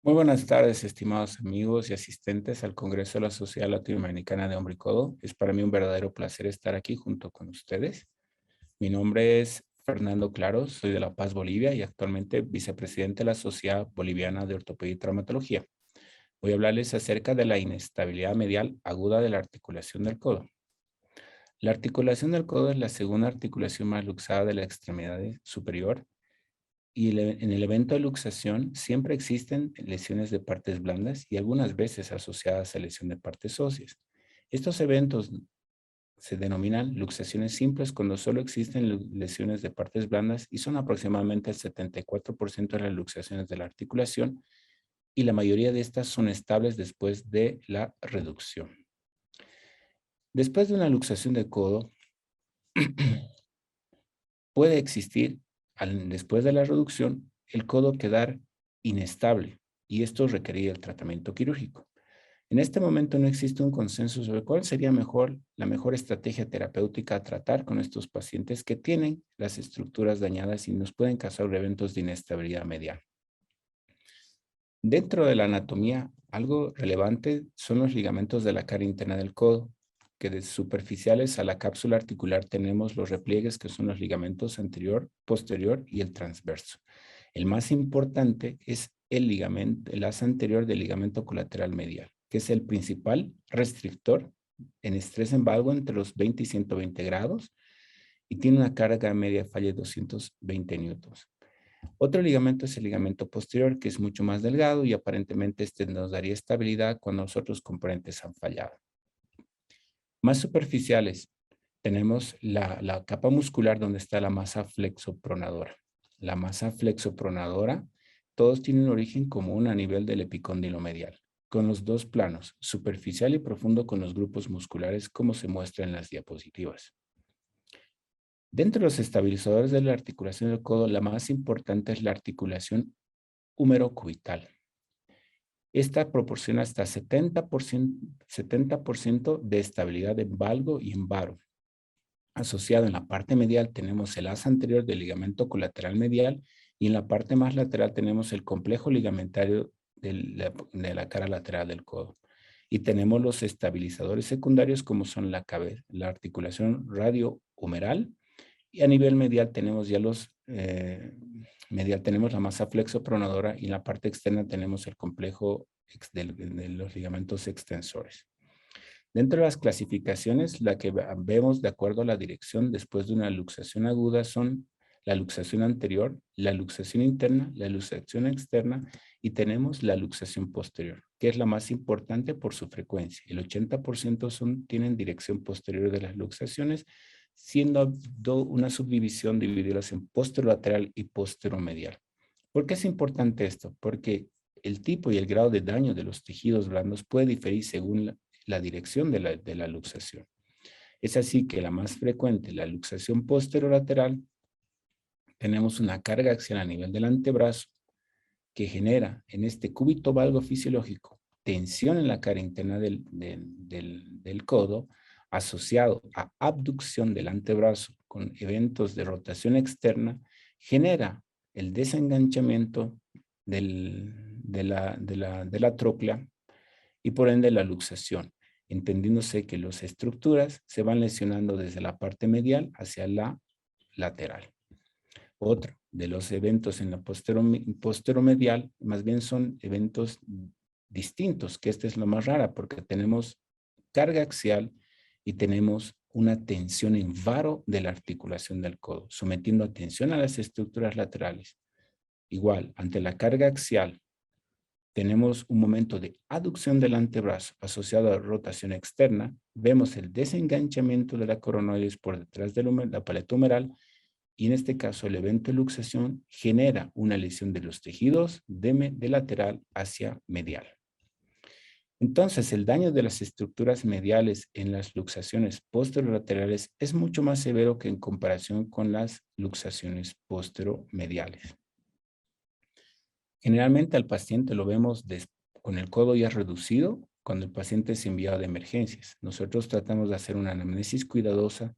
Muy buenas tardes, estimados amigos y asistentes al Congreso de la Sociedad Latinoamericana de Hombro y Codo. Es para mí un verdadero placer estar aquí junto con ustedes. Mi nombre es Fernando Claros, soy de La Paz, Bolivia y actualmente vicepresidente de la Sociedad Boliviana de Ortopedia y Traumatología. Voy a hablarles acerca de la inestabilidad medial aguda de la articulación del codo. La articulación del codo es la segunda articulación más luxada de la extremidad superior y en el evento de luxación siempre existen lesiones de partes blandas y algunas veces asociadas a lesión de partes óseas. Estos eventos se denominan luxaciones simples cuando solo existen lesiones de partes blandas y son aproximadamente el 74% de las luxaciones de la articulación y la mayoría de estas son estables después de la reducción. Después de una luxación de codo, puede existir, después de la reducción, el codo quedar inestable y esto requería el tratamiento quirúrgico. En este momento no existe un consenso sobre cuál sería la mejor estrategia terapéutica a tratar con estos pacientes que tienen las estructuras dañadas y nos pueden causar eventos de inestabilidad medial. Dentro de la anatomía, algo relevante son los ligamentos de la cara interna del codo, que de superficiales a la cápsula articular tenemos los repliegues que son los ligamentos anterior, posterior y el transverso. El más importante es el asa anterior del ligamento colateral medial, que es el principal restrictor en estrés en valgo entre los 20 y 120 grados y tiene una carga media de falla de 220 newtons. Otro ligamento es el ligamento posterior, que es mucho más delgado y aparentemente este nos daría estabilidad cuando los otros componentes han fallado. Más superficiales, tenemos la capa muscular donde está la masa flexopronadora. La masa flexopronadora, todos tienen origen común a nivel del epicóndilo medial, con los dos planos, superficial y profundo con los grupos musculares como se muestra en las diapositivas. Dentro de los estabilizadores de la articulación del codo, la más importante es la articulación húmero-cubital. Esta proporciona hasta 70% de estabilidad en valgo y en varo. Asociado en la parte medial tenemos el asa anterior del ligamento colateral medial y en la parte más lateral tenemos el complejo ligamentario de la cara lateral del codo. Y tenemos los estabilizadores secundarios como son la articulación radiohumeral y a nivel medial tenemos ya tenemos la masa flexopronadora y en la parte externa tenemos el complejo de los ligamentos extensores. Dentro de las clasificaciones, la que vemos de acuerdo a la dirección después de una luxación aguda son la luxación anterior, la luxación interna, la luxación externa y tenemos la luxación posterior, que es la más importante por su frecuencia. El 80% tienen dirección posterior de las luxaciones, siendo una subdivisión divididas en posterolateral y posteromedial. ¿Por qué es importante esto? Porque el tipo y el grado de daño de los tejidos blandos puede diferir según la dirección de la luxación. Es así que la más frecuente, la luxación posterolateral, tenemos una carga axial a nivel del antebrazo que genera en este cúbito valgo fisiológico tensión en la cara interna del codo asociado a abducción del antebrazo con eventos de rotación externa, genera el desenganchamiento de la tróclea y por ende la luxación, entendiéndose que las estructuras se van lesionando desde la parte medial hacia la lateral. Otro de los eventos en la posteromedial, más bien son eventos distintos, que esta es lo más rara porque tenemos carga axial y tenemos una tensión en varo de la articulación del codo, sometiendo a tensión a las estructuras laterales. Igual, ante la carga axial, tenemos un momento de aducción del antebrazo asociado a rotación externa. Vemos el desenganchamiento de la coronoides por detrás de la paleta humeral y en este caso el evento de luxación genera una lesión de los tejidos de lateral hacia medial. Entonces, el daño de las estructuras mediales en las luxaciones posterolaterales es mucho más severo que en comparación con las luxaciones posteromediales. Generalmente al paciente lo vemos con el codo ya reducido cuando el paciente es enviado de emergencias. Nosotros tratamos de hacer una anamnesis cuidadosa,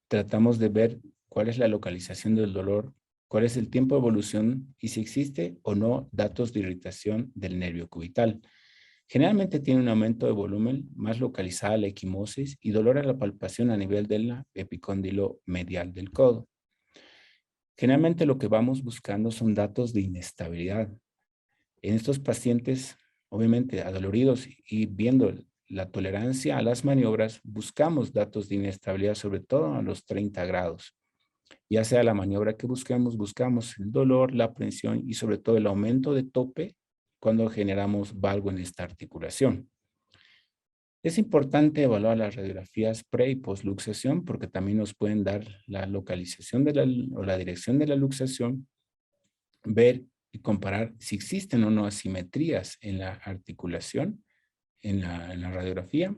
tratamos de ver cuál es la localización del dolor cuál es el tiempo de evolución y si existe o no datos de irritación del nervio cubital. Generalmente tiene un aumento de volumen, más localizada la equimosis y dolor a la palpación a nivel del epicóndilo medial del codo. Generalmente lo que vamos buscando son datos de inestabilidad. En estos pacientes, obviamente adoloridos y viendo la tolerancia a las maniobras, buscamos datos de inestabilidad, sobre todo a los 30 grados. Ya sea la maniobra que buscamos el dolor, la presión y sobre todo el aumento de tope cuando generamos valgo en esta articulación. Es importante evaluar las radiografías pre y post-luxación porque también nos pueden dar la localización o la dirección de la luxación, ver y comparar si existen o no asimetrías en la articulación, en la radiografía,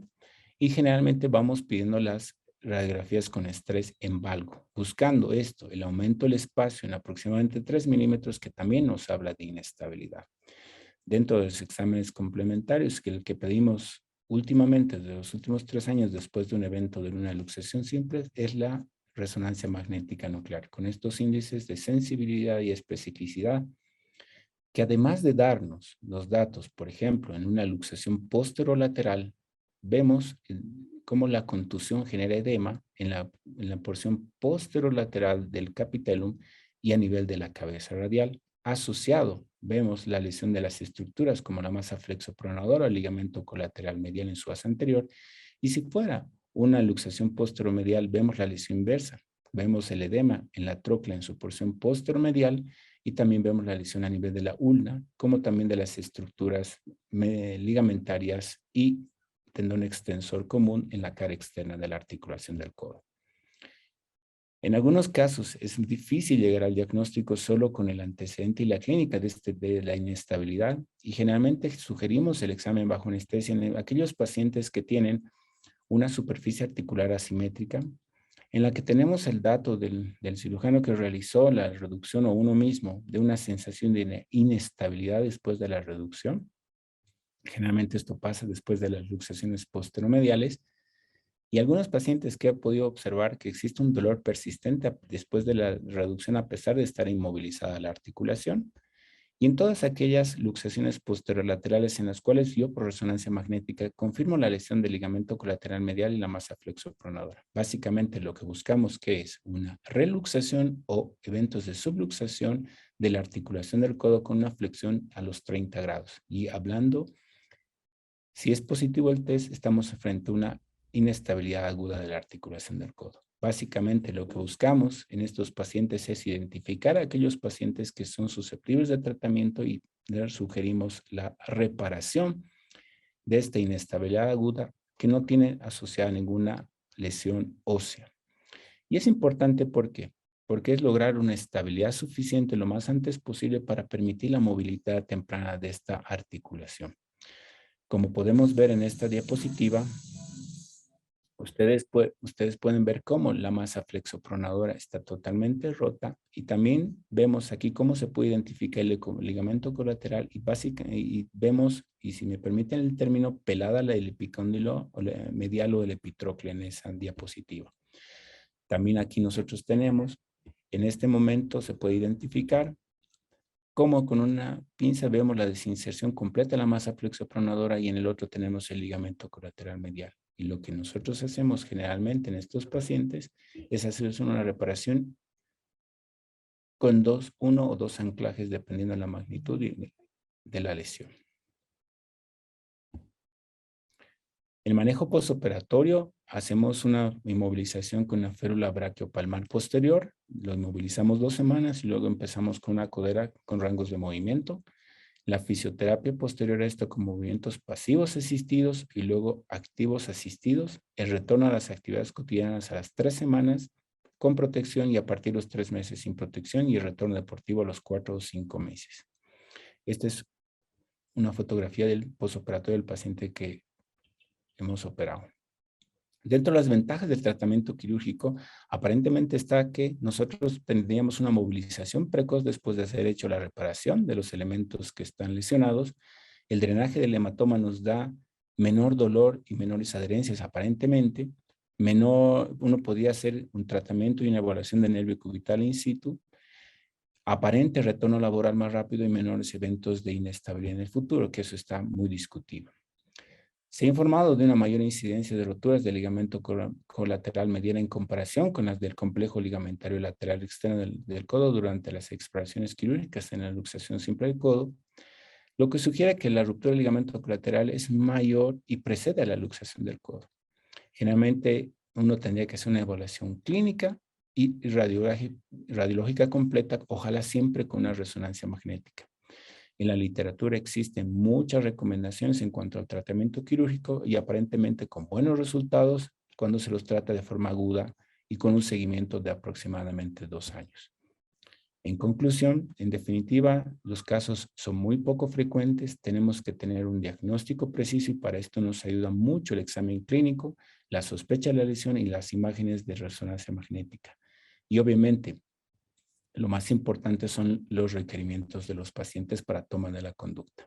y generalmente vamos pidiendo las radiografías con estrés en valgo, buscando esto, el aumento del espacio en aproximadamente 3 milímetros, que también nos habla de inestabilidad. Dentro de los exámenes complementarios que el que pedimos últimamente, de los últimos 3 años después de un evento de una luxación simple, es la resonancia magnética nuclear, con estos índices de sensibilidad y especificidad, que además de darnos los datos, por ejemplo, en una luxación posterolateral, vemos cómo la contusión genera edema en la porción posterolateral del capitellum y a nivel de la cabeza radial. Asociado, vemos la lesión de las estructuras como la masa flexopronadora, el ligamento colateral medial en su asa anterior, y si fuera una luxación posteromedial, vemos la lesión inversa. Vemos el edema en la tróclea en su porción posteromedial y también vemos la lesión a nivel de la ulna, como también de las estructuras ligamentarias y tendón extensor común en la cara externa de la articulación del codo. En algunos casos es difícil llegar al diagnóstico solo con el antecedente y la clínica de la inestabilidad, y generalmente sugerimos el examen bajo anestesia en aquellos pacientes que tienen una superficie articular asimétrica, en la que tenemos el dato del cirujano que realizó la reducción o uno mismo de una sensación de inestabilidad después de la reducción. Generalmente esto pasa después de las luxaciones posteromediales, y algunos pacientes que he podido observar que existe un dolor persistente después de la reducción a pesar de estar inmovilizada la articulación. Y en todas aquellas luxaciones posterolaterales en las cuales yo por resonancia magnética confirmo la lesión del ligamento colateral medial y la masa flexopronadora. Básicamente lo que buscamos que es una reluxación o eventos de subluxación de la articulación del codo con una flexión a los 30 grados. Y hablando, si es positivo el test, estamos frente a una inestabilidad aguda de la articulación del codo. Básicamente lo que buscamos en estos pacientes es identificar a aquellos pacientes que son susceptibles de tratamiento y les sugerimos la reparación de esta inestabilidad aguda que no tiene asociada ninguna lesión ósea. Y es importante porque es lograr una estabilidad suficiente lo más antes posible para permitir la movilidad temprana de esta articulación. Como podemos ver en esta diapositiva, ustedes pueden ver cómo la masa flexopronadora está totalmente rota, y también vemos aquí cómo se puede identificar el ligamento colateral y vemos, y si me permiten el término, pelada el epicóndilo medial o el epitrócleo en esa diapositiva. También aquí nosotros tenemos, en este momento se puede identificar cómo con una pinza vemos la desinserción completa de la masa flexopronadora y en el otro tenemos el ligamento colateral medial. Y lo que nosotros hacemos generalmente en estos pacientes es hacer una reparación con uno o dos anclajes dependiendo de la magnitud de la lesión. El manejo postoperatorio, hacemos una inmovilización con una férula brachiopalmar posterior, lo inmovilizamos 2 semanas y luego empezamos con una codera con rangos de movimiento. La fisioterapia posterior a esto con movimientos pasivos asistidos y luego activos asistidos. El retorno a las actividades cotidianas a las 3 semanas con protección y a partir de los 3 meses sin protección, y el retorno deportivo a los 4 o 5 meses. Esta es una fotografía del postoperatorio del paciente que hemos operado. Dentro de las ventajas del tratamiento quirúrgico, aparentemente está que nosotros tendríamos una movilización precoz después de haber hecho la reparación de los elementos que están lesionados. El drenaje del hematoma nos da menor dolor y menores adherencias aparentemente. Uno podría hacer un tratamiento y una evaluación del nervio cubital in situ. aparente retorno laboral más rápido y menores eventos de inestabilidad en el futuro, que eso está muy discutido. Se ha informado de una mayor incidencia de roturas del ligamento colateral mediana en comparación con las del complejo ligamentario lateral externo del codo durante las exploraciones quirúrgicas en la luxación simple del codo, lo que sugiere que la ruptura del ligamento colateral es mayor y precede a la luxación del codo. Generalmente uno tendría que hacer una evaluación clínica y radiológica completa, ojalá siempre con una resonancia magnética. En la literatura existen muchas recomendaciones en cuanto al tratamiento quirúrgico y aparentemente con buenos resultados cuando se los trata de forma aguda y con un seguimiento de aproximadamente 2 años. En conclusión, en definitiva, los casos son muy poco frecuentes, tenemos que tener un diagnóstico preciso y para esto nos ayuda mucho el examen clínico, la sospecha de la lesión y las imágenes de resonancia magnética. Y obviamente, lo más importante son los requerimientos de los pacientes para toma de la conducta.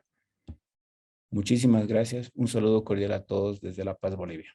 Muchísimas gracias. Un saludo cordial a todos desde La Paz, Bolivia.